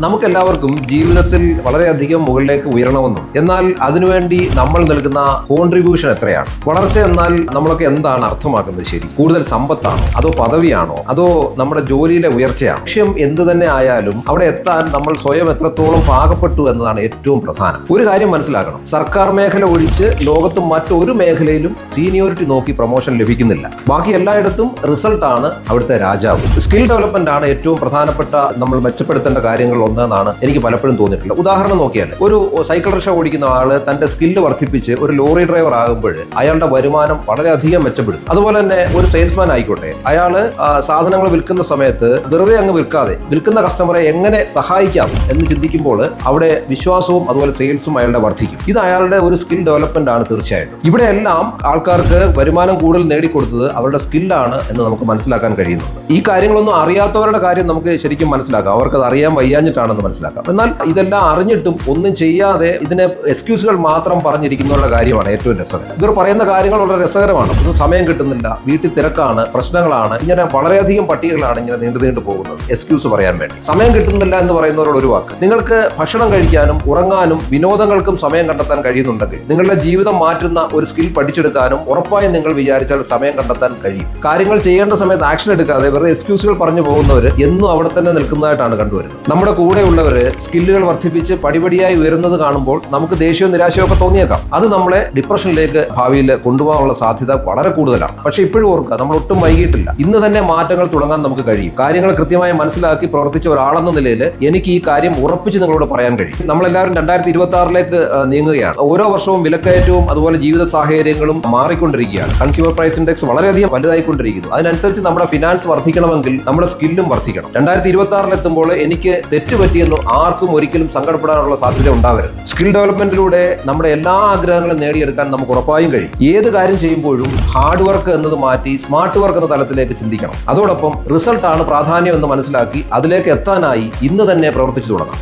നമുക്കെല്ലാവർക്കും ജീവിതത്തിൽ വളരെയധികം മുകളിലേക്ക് ഉയരണമെന്നും എന്നാൽ അതിനുവേണ്ടി നമ്മൾ നൽകുന്ന കോൺട്രിബ്യൂഷൻ എത്രയാണ്? വളർച്ച എന്നാൽ നമ്മളൊക്കെ എന്താണ് അർത്ഥമാക്കുന്നത്? ശരി, കൂടുതൽ സമ്പത്താണോ, അതോ പദവിയാണോ, അതോ നമ്മുടെ ജോലിയിലെ ഉയർച്ചയാണോ? ലക്ഷ്യം എന്ത് തന്നെ ആയാലും അവിടെ എത്താൻ നമ്മൾ സ്വയം എത്രത്തോളം പാകപ്പെട്ടു എന്നതാണ് ഏറ്റവും പ്രധാനം. ഒരു കാര്യം മനസ്സിലാക്കണം, സർക്കാർ മേഖല ഒഴിച്ച് ലോകത്ത് മറ്റൊരു മേഖലയിലും സീനിയോറിറ്റി നോക്കി പ്രൊമോഷൻ ലഭിക്കുന്നില്ല. ബാക്കി എല്ലായിടത്തും റിസൾട്ടാണ് അവിടുത്തെ രാജാവ്. സ്കിൽ ഡെവലപ്മെന്റ് ആണ് ഏറ്റവും പ്രധാനപ്പെട്ട നമ്മൾ മെച്ചപ്പെടുത്തേണ്ട കാര്യങ്ങൾ ഒന്നെന്നാണ് എനിക്ക് പലപ്പോഴും തോന്നിയിട്ടുള്ളത്. ഉദാഹരണം നോക്കിയാൽ, ഒരു സൈക്കിൾ റിക്ഷ ഓടിക്കുന്ന ആള് തന്റെ സ്കില്ല് വർദ്ധിപ്പിച്ച് ഒരു ലോറി ഡ്രൈവർ ആകുമ്പോൾ അയാളുടെ വരുമാനം വളരെയധികം മെച്ചപ്പെടും. അതുപോലെ തന്നെ ഒരു സെയിൽസ്മാൻ ആയിക്കോട്ടെ, അയാള് സാധനങ്ങൾ വിൽക്കുന്ന സമയത്ത് വെറുതെ അങ്ങ് വിൽക്കാതെ വിൽക്കുന്ന കസ്റ്റമറെ എങ്ങനെ സഹായിക്കാം എന്ന് ചിന്തിക്കുമ്പോൾ അവിടെ വിശ്വാസവും അതുപോലെ സെയിൽസും അയാളുടെ വർദ്ധിക്കും. ഇത് അയാളുടെ ഒരു സ്കിൽ ഡെവലപ്മെന്റ് ആണ് തീർച്ചയായിട്ടും. ഇവിടെ എല്ലാം ആൾക്കാർക്ക് വരുമാനം കൂടുതൽ നേടിക്കൊടുത്തത് അവരുടെ സ്കില്ലാണ് എന്ന് നമുക്ക് മനസ്സിലാക്കാൻ കഴിയുന്നുണ്ട്. ഈ കാര്യങ്ങളൊന്നും അറിയാത്തവരുടെ കാര്യം നമുക്ക് ശരിക്കും മനസ്സിലാക്കാം, അവർക്കത് അറിയാൻ വയ്യാഞ്ഞിട്ടാണെന്ന് മനസ്സിലാക്കാം. എന്നാൽ ഇതെല്ലാം അറിഞ്ഞിട്ടും ഒന്നും ചെയ്യാതെ ഇതിനെ എക്സ്ക്യൂസുകൾ മാത്രം പറഞ്ഞിരിക്കുന്നവരുടെ കാര്യമാണ് ഏറ്റവും രസകരം. ഇവർ പറയുന്ന കാര്യങ്ങൾ വളരെ രസകരമാണ്. ഒന്നും സമയം കിട്ടുന്നില്ല, വീട്ടിൽ തിരക്കാണ്, പ്രശ്നങ്ങളാണ്, ഇങ്ങനെ വളരെയധികം പട്ടികകളാണ് ഇങ്ങനെ നീണ്ടു പോകുന്നത് എക്സ്ക്യൂസ് പറയാൻ വേണ്ടി. സമയം കിട്ടുന്നില്ല എന്ന് പറയുന്നവരോട് ഒരു വാക്ക്, നിങ്ങൾക്ക് ഭക്ഷണം കഴിക്കാനും ഉറങ്ങാനും വിനോദങ്ങൾക്കും സമയം കണ്ടെത്താൻ കഴിയുന്നുണ്ടെങ്കിൽ നിങ്ങളുടെ ജീവിതം മാറ്റുന്ന ഒരു സ്കിൽ പഠിച്ചെടുക്കാനും ഉറപ്പായും നിങ്ങൾ വിചാരിച്ചാൽ സമയം കണ്ടെത്താൻ കഴിയും. കാര്യങ്ങൾ ചെയ്യേണ്ട സമയത്ത് ആക്ഷൻ എടുക്കാതെ വെറുതെ എക്സ്ക്യൂസുകൾ പറഞ്ഞു പോകുന്നവർ എന്നും അവിടെ തന്നെ നിൽക്കുന്നതായിട്ടാണ് കണ്ടുവരുന്നത്. നമ്മുടെ കൂടെയുള്ളവര് സ്കില്ലുകൾ വർദ്ധിപ്പിച്ച് പടിപടിയായി ഉയരുന്നത് കാണുമ്പോൾ നമുക്ക് ദേഷ്യവും നിരാശയും ഒക്കെ തോന്നിയേക്കാം. അത് നമ്മളെ ഡിപ്രഷനിലേക്ക് ഭാവിയിൽ കൊണ്ടുപോകാനുള്ള സാധ്യത വളരെ കൂടുതലാണ്. പക്ഷെ ഇപ്പോഴും ഓർക്കുക, നമ്മൾ ഒട്ടും വൈകിട്ടില്ല. ഇന്ന് തന്നെ മാറ്റങ്ങൾ തുടങ്ങാൻ നമുക്ക് കഴിയും. കാര്യങ്ങൾ കൃത്യമായി മനസ്സിലാക്കി പ്രവർത്തിച്ച ഒരാളെന്ന നിലയിൽ എനിക്ക് ഈ കാര്യം ഉറപ്പിച്ച് നിങ്ങളോട് പറയാൻ കഴിയും. നമ്മളെല്ലാവരും 2026 നീങ്ങുകയാണ്. ഓരോ വർഷവും വിലക്കയറ്റവും അതുപോലെ ജീവിത സാഹചര്യങ്ങളും മാറിക്കൊണ്ടിരിക്കുകയാണ്. കൺസ്യൂമർ പ്രൈസ് ഇൻഡെക്സ് വളരെയധികം വലുതായിക്കൊണ്ടിരിക്കുന്നു. അതിനനുസരിച്ച് നമ്മുടെ ഫിനാൻസ് വർദ്ധിക്കണമെങ്കിൽ നമ്മുടെ സ്കില്ലും വർദ്ധിക്കണം. 2026 എത്തുമ്പോൾ എനിക്ക് തെറ്റുപറ്റിയെന്ന് ആർക്കും ഒരിക്കലും സങ്കടപ്പെടാനുള്ള സാധ്യത ഉണ്ടാവരുത്. സ്കിൽ ഡെവലപ്മെന്റിലൂടെ നമ്മുടെ എല്ലാ ആഗ്രഹങ്ങളും നേടിയെടുക്കാൻ നമുക്ക് ഉറപ്പായും കഴിയും. ഏത് കാര്യം ചെയ്യുമ്പോഴും ഹാർഡ് വർക്ക് എന്നത് മാറ്റി സ്മാർട്ട് വർക്ക് എന്ന തലത്തിലേക്ക് ചിന്തിക്കണം. അതോടൊപ്പം റിസൾട്ടാണ് പ്രാധാന്യം എന്ന് മനസ്സിലാക്കി അതിലേക്ക് എത്താനായി ഇന്ന് തന്നെ പ്രവർത്തിച്ചു തുടങ്ങാം.